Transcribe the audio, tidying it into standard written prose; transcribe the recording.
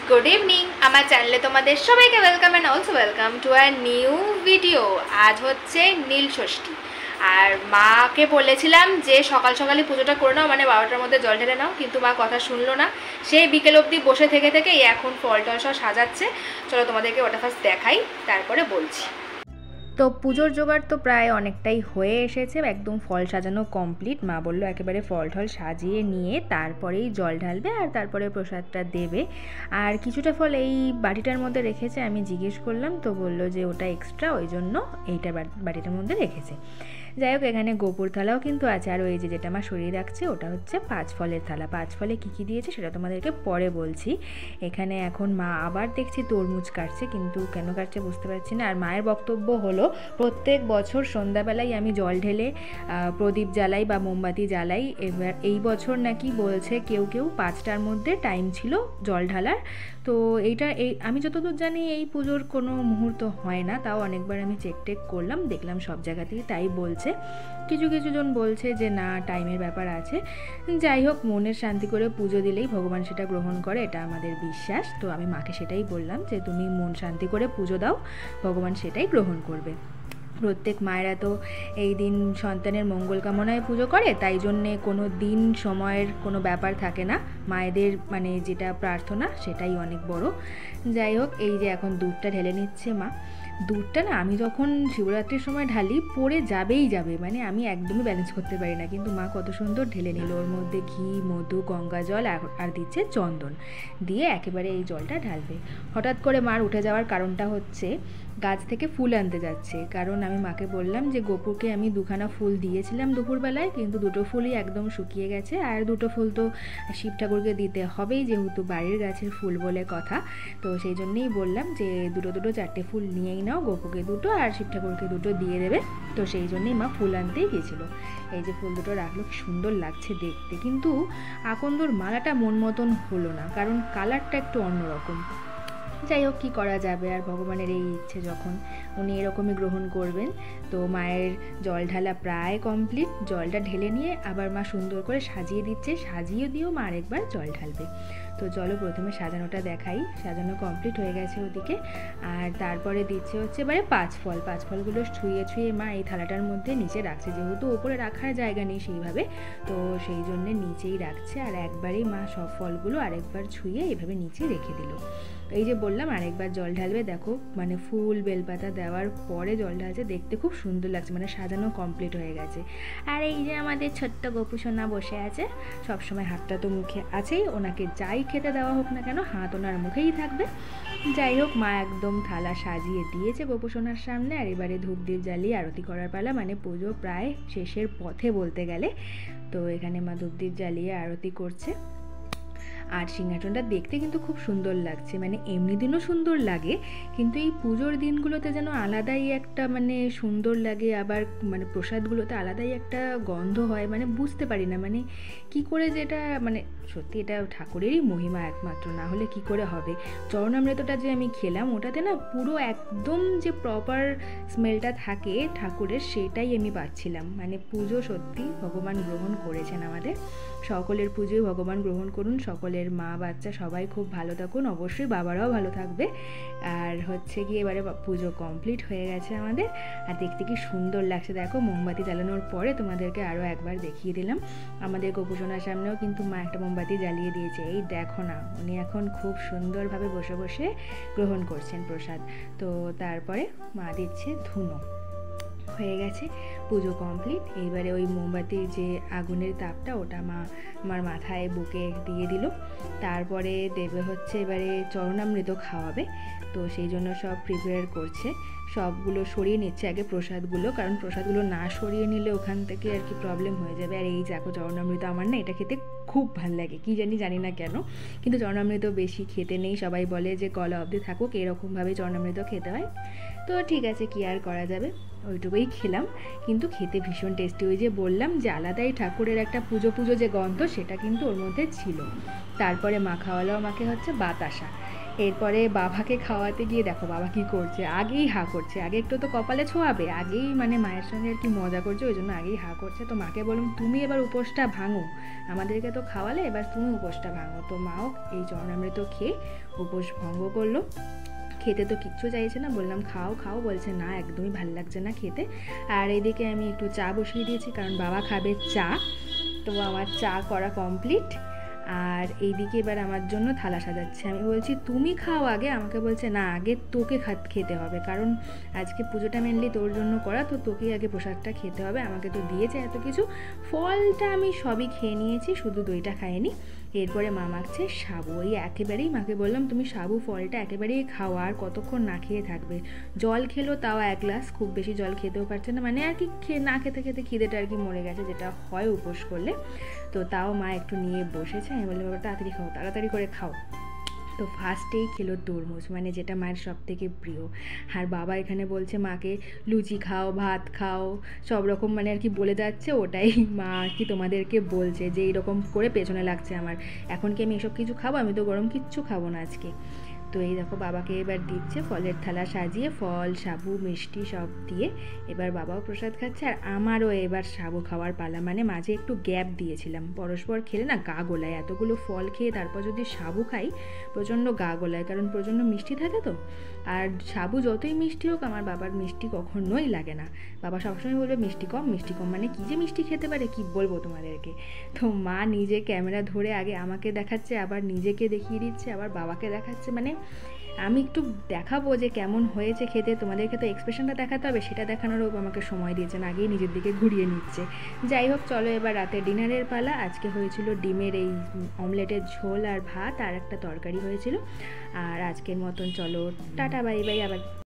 Good evening. আমার চ্যানেলে তোমাদের সবাইকে welcome and also welcome to a new video. আজ হচ্ছে নীল ষষ্ঠী, আর মাকে বলেছিলাম যে সকাল সকালই পুজোটা করে নাও, মানে 12টার মধ্যে জল ঢেলে নাও, কিন্তু মা কথা শুনলো না। সেই বিকেল অবধি বসে থেকে এখন ফল টল সব সাজাচ্ছে। চলো তোমাদেরকে ওটা ফার্স্ট দেখাই, তারপরে বলছি। তো পুজোর জোগাড় তো প্রায় অনেকটাই হয়ে এসেছে, একদম ফল সাজানো কমপ্লিট। মা বললো একেবারে ফল টল সাজিয়ে নিয়ে তারপরেই জল ঢালবে আর তারপরে প্রসাদটা দেবে। আর কিছুটা ফল এই বাটিটার মধ্যে রেখেছে, আমি জিজ্ঞেস করলাম তো বললো যে ওটা এক্সট্রা, ওই জন্য এইটা বাটিটার মধ্যে রেখেছে। যাই হোক, এখানে গোপুর থালাও কিন্তু আছে, আর ওই যেটা আমার সরিয়ে রাখছে ওটা হচ্ছে 5 ফলের থালা। 5 ফলে কী কী দিয়েছে সেটা তোমাদেরকে পরে বলছি। এখানে এখন মা আবার দেখছি তরমুজ কাটছে, কিন্তু কেন কাটছে বুঝতে পারছি না। আর মায়ের বক্তব্য হলো প্রত্যেক বছর সন্ধ্যাবেলায় আমি জল ঢেলে প্রদীপ জ্বালাই বা মোমবাতি জ্বালাই। এবার এই বছর নাকি বলছে কেউ 5টার মধ্যে টাইম ছিল জল ঢালার। তো আমি যতদূর জানি এই পুজোর কোনো মুহূর্ত হয় না, তাও অনেকবার আমি চেক করলাম, দেখলাম সব জায়গাতেই তাই বলছে। কিছু জন বলছে যে না, টাইমের ব্যাপার আছে। যাই হোক, মনের শান্তি করে পুজো দিলেই ভগবান সেটা গ্রহণ করে, এটা আমাদের বিশ্বাস। তো আমি মাকে সেটাই বললাম যে তুমি মন শান্তি করে পুজো দাও, ভগবান সেটাই গ্রহণ করবে। প্রত্যেক মায়েরা তো এই দিন সন্তানের মঙ্গল কামনায় পুজো করে, তাই জন্যে কোনো দিন সময়ের কোনো ব্যাপার থাকে না। মায়েদের মানে যেটা প্রার্থনা সেটাই অনেক বড়। যাই হোক, এই যে এখন দুধটা ঢেলে নিচ্ছে মা। দুধটা না আমি যখন শিবরাত্রির সময় ঢালি পড়ে যাবে, মানে আমি একদমই ব্যালেন্স করতে পারি না, কিন্তু মা কত সুন্দর ঢেলে নিল। ওর মধ্যে ঘি, মধু, গঙ্গা জল আর দিচ্ছে চন্দন, দিয়ে একেবারে এই জলটা ঢালবে। হঠাৎ করে মার উঠে যাওয়ার কারণটা হচ্ছে গাছ থেকে ফুল আনতে যাচ্ছে। কারণ আমি মাকে বললাম যে গোপুকে আমি 2খানা ফুল দিয়েছিলাম দুপুরবেলায়, কিন্তু 2টো ফুলই একদম শুকিয়ে গেছে। আর 2টো ফুল তো শিব ঠাকুরকে দিতে হবেই, যেহেতু বাড়ির গাছের ফুল বলে কথা। তো সেই জন্যেই বললাম যে 2 4টে ফুল নিয়েই নাও, গোপুকে 2টো আর শিব ঠাকুরকে 2টো দিয়ে দেবে। তো সেই জন্যেই মা ফুল আনতেই গিয়েছিলো। এই যে ফুল 2টো রাখলো, কি সুন্দর লাগছে দেখতে, কিন্তু আকন্দর মালাটা মন মতন হলো না, কারণ কালারটা একটু অন্যরকম। যাই হোক, কী করা যাবে, আর ভগবানের এই ইচ্ছে যখন, উনি এরকমই গ্রহণ করবেন। তো মায়ের জল ঢালা প্রায় কমপ্লিট। জলটা ঢেলে নিয়ে আবার মা সুন্দর করে সাজিয়ে দিচ্ছে, সাজিয়ে দিয়েও মা আরেকবার জল ঢালবে। তো চলো প্রথমে সাজানোটা দেখাই। সাজানো কমপ্লিট হয়ে গেছে ওদিকে, আর তারপরে দিচ্ছে হচ্ছে এবারে 5 ফল। 5 ফলগুলো ছুঁয়ে মা এই থালাটার মধ্যে নিচে রাখছে, যেহেতু ওপরে রাখার জায়গা নেই সেইভাবে, তো সেই জন্যে নিচেই রাখছে। আর একবারেই মা সব ফলগুলো আরেকবার ছুঁয়ে এইভাবে নিচে রেখে দিল। এই যে বললাম আরেকবার জল ঢালবে, দেখো মানে ফুল বেলপাতা দেওয়ার পরে জল ঢালছে, দেখতে খুব সুন্দর লাগছে, মানে সাজানো কমপ্লিট হয়ে গেছে। আর এই যে আমাদের ছোট্ট গোপু সোনা বসে আছে, সবসময় হাতটা তো মুখে আছেই, ওনাকে যাই খেতে দেওয়া হোক না কেন হাত ওনার মুখেই থাকবে। যাই হোক, মা একদম থালা সাজিয়ে দিয়েছে গোপু সোনার সামনে। আর এবারে ধূপ দ্বীপ জ্বালিয়ে আরতি করার পালা, মানে পুজো প্রায় শেষের পথে বলতে গেলে। তো এখানে মা ধূপ দ্বীপ জ্বালিয়ে আরতি করছে। আর সিংহাসনটা দেখতে কিন্তু খুব সুন্দর লাগছে, মানে এমনি দিনও সুন্দর লাগে, কিন্তু এই পুজোর দিনগুলোতে যেন আলাদাই একটা মানে সুন্দর লাগে। আবার মানে প্রসাদগুলোতে আলাদাই একটা গন্ধ হয়, মানে বুঝতে পারি না মানে কি করে, যেটা মানে সত্যি এটা ঠাকুরেরই মহিমা একমাত্র, না হলে কি করে হবে। চরণামৃতটা যে আমি খেলাম, ওটাতে না পুরো একদম যে প্রপার স্মেলটা থাকে ঠাকুরের, সেটাই আমি পাচ্ছিলাম। মানে পুজো সত্যি ভগবান গ্রহণ করেছেন আমাদের। সকলের পুজোই ভগবান গ্রহণ করুন, সকলের মা বাচ্চা সবাই খুব ভালো থাকুন, অবশ্যই বাবারাও ভালো থাকবে। আর হচ্ছে কি এবারে পুজো কমপ্লিট হয়ে গেছে আমাদের, আর দেখতে কি সুন্দর লাগছে দেখো। মোমবাতি জ্বালানোর পরে তোমাদেরকে আরও একবার দেখিয়ে দিলাম। আমাদের গোপুসোনার সামনেও কিন্তু মা একটা মোমবাতি জ্বালিয়ে দিয়েছে, এই দেখো না, উনি এখন খুব সুন্দরভাবে বসে গ্রহণ করছেন প্রসাদ। তো তারপরে মা দিচ্ছে ধুনো। হয়ে গেছে পুজো কমপ্লিট। এইবারে ওই মোমবাতির যে আগুনের তাপটা ওটা মা আমার মাথায় বুকে দিয়ে দিল। তারপরে দেবে হচ্ছে এবারে চরণামৃত খাওয়াবে, তো সেই জন্য সব প্রিপেয়ার করছে, সবগুলো সরিয়ে নিচ্ছে আগে প্রসাদগুলো, কারণ প্রসাদগুলো না সরিয়ে নিলে ওখান থেকে আর কি প্রবলেম হয়ে যাবে। আর এই দেখো চরণামৃত, আমার না এটা খেতে খুব ভালো লাগে, কি জানি না কেন, কিন্তু চরণামৃত বেশি খেতে নেই, সবাই বলে যে গলা অবধি থাকুক, এরকমভাবে চরণামৃত খেতে হয়। তো ঠিক আছে, কি আর করা যাবে, ওইটুকুই খেলাম, কিন্তু খেতে ভীষণ টেস্টি। ওই যে বললাম যে আলাদাই ঠাকুরের একটা পুজো যে গন্ধ, সেটা কিন্তু ওর মধ্যে ছিল। তারপরে মা খাওয়ালো আমাকে হচ্ছে বাতাসা। এরপরে বাবাকে খাওয়াতে গিয়ে দেখো বাবা কী করছে, আগেই হা করছে, আগে একটু তো কপালে ছোঁয়াবে, আগেই মানে মায়ের সঙ্গে আর কি মজা করছে, ওই জন্য আগেই হা করছে। তো মাকে বললাম তুমি এবার উপোসটা ভাঙো, আমাদেরকে তো খাওয়ালে, এবার তুমি উপোসটা ভাঙো। তো মাও এই চরণামৃত খেয়ে উপোস ভঙ্গ করলো। খেতে তো কিচ্ছু চাইছে না, বললাম খাও খাও, বলছে না একদমই ভালো লাগছে না খেতে। আর এদিকে আমি একটু চা বসিয়ে দিয়েছি, কারণ বাবা খাবে চা। তো আমার চা করা কমপ্লিট। আর এইদিকে এবার আমার জন্য থালা সাজাচ্ছে। আমি বলছি তুমি খাও আগে, আমাকে বলছে না আগে তোকে খেতে হবে, কারণ আজকে পুজোটা মেনলি তোর জন্য করা, তো তোকেই আগে প্রসাদটা খেতে হবে, আমাকে তো দিয়েছে এত কিছু। ফলটা আমি সবই খেয়ে নিয়েছি, শুধু দইটা খাইনি। এরপরে মা মাখছে সাবু, ওই একেবারেই মাকে বললাম তুমি সাবু ফলটা একেবারেই খাও, আর কতক্ষণ না খেয়ে থাকবে। জল খেলো তাও 1 গ্লাস, খুব বেশি জল খেতেও পারছে না, মানে আর কি না খেতে খেতে খিদেটা আর কি মরে গেছে, যেটা হয় উপোস করলে। তো তাও মা একটু নিয়ে বসেছে, আমি বললাম বাবা তাড়াতাড়ি খাও, তাড়াতাড়ি করে খাও। তো ফার্স্টেই খেলো তরমুজ, মানে যেটা মায়ের সব থেকে প্রিয়। আর বাবা এখানে বলছে মাকে লুচি খাও, ভাত খাও, সব রকম মানে আর কি বলে যাচ্ছে, ওটাই মা আর কি তোমাদেরকে বলছে যে এইরকম করে পেছনে লাগছে আমার, এখন কি আমি এসব কিছু খাবো, আমি তো গরম কিচ্ছু খাবো না আজকে। তো এই দেখো বাবাকে এবার দিচ্ছে ফলের থালা সাজিয়ে, ফল সাবু মিষ্টি সব দিয়ে এবার বাবাও প্রসাদ খাচ্ছে, আর আমারও এবার সাবু খাওয়ার পালা। মানে মাঝে একটু গ্যাপ দিয়েছিলাম, পরস্পর খেলে না গা গোলায়, এতগুলো ফল খেয়ে তারপর যদি সাবু খাই প্রচণ্ড গা গোলায়, কারণ প্রচণ্ড মিষ্টি থাকে তো। আর সাবু যতই মিষ্টি হোক আমার বাবার মিষ্টি কখনোই লাগে না, বাবা সবসময় বলবে মিষ্টি কম মিষ্টি কম, মানে কী যে মিষ্টি খেতে পারে কি বলবো তোমাদেরকে। তো মা নিজে ক্যামেরা ধরে আগে আমাকে দেখাচ্ছে, আবার নিজেকে দেখিয়ে দিচ্ছে, আবার বাবাকে দেখাচ্ছে, মানে আমি একটু দেখাবো যে কেমন হয়েছে খেতে, তোমাদেরকে তো এক্সপ্রেশনটা দেখাতে হবে, সেটা দেখানোরও আমাকে সময় দিয়েছে না, আগেই নিজের দিকে ঘুরিয়ে নিচ্ছে। যাই হোক চলো এবার রাতে ডিনারের পালা। আজকে হয়েছিল ডিমের এই অমলেটের ঝোল আর ভাত, আর একটা তরকারি হয়েছিল। আর আজকের মতন চলো টাটা বাই বাই, আবার